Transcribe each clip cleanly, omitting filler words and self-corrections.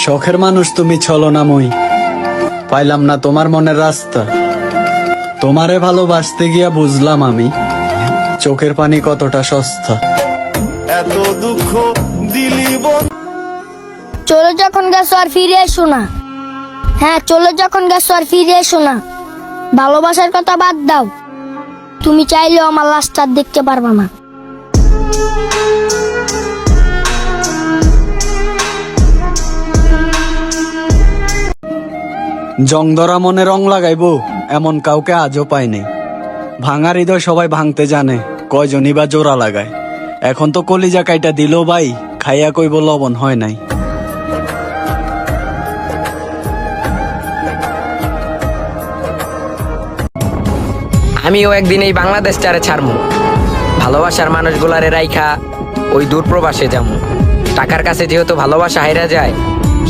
শখের মানুষ তুমি ছলনাময়ী, পাইলাম না তোমার মনের রাস্তা। তোমারে ভালোবাসতে গিয়া বুঝলাম আমি চোখের পানি কতটা সস্তা। এত দুঃখ দিলি চলে যখন গেছো আর ফিরে এসো না। হ্যাঁ, চলে যখন গেছো আর ফিরে এসো না। ভালোবাসার কথা বাদ দাও, তুমি চাইলেও আমার লাশটা আর দেখতে পারবা না। জং ধরা মনে রং লাগাইবো এমন কাউকে আজও পাই নাই। ভাঙা হৃদয় সবাই ভাঙতে জানে, কয়জনই বা জোড়া লাগায়। এখন তো কলিজা কাইটা দিল ভাই, খাইয়া কইব লবণ হয় নাই। আমিও একদিন এই বাংলাদেশ চারে ছাড়মু, ভালোবাসার মানুষগুলারে রাইখা ওই দূর প্রবাসে যামু। টাকার কাছে যেহেতু ভালোবাসা হাইরা যায়,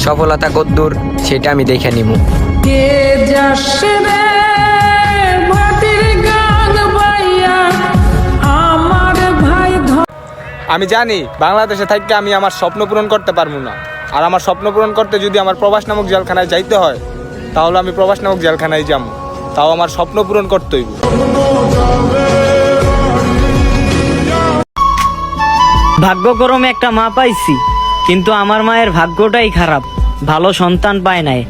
সফলতা কদ্দূর সেটা আমি দেখে নিমু। আমি জানি বাংলাদেশে থাকতে আমি আমার স্বপ্ন পূরণ করতে পারবো না। আর আমার স্বপ্ন পূরণ করতে যদি আমার প্রবাস নামক জেলখানায় যাইতে হয়, তাহলে আমি প্রবাস নামক জেলখানায় যাবো। তাও আমার স্বপ্ন পূরণ করতে হইব। ভাগ্যক্রমে একটা মা পাইছি, কিন্তু আমার মায়ের ভাগ্যটাই খারাপ, ভালো সন্তান পায় নাই।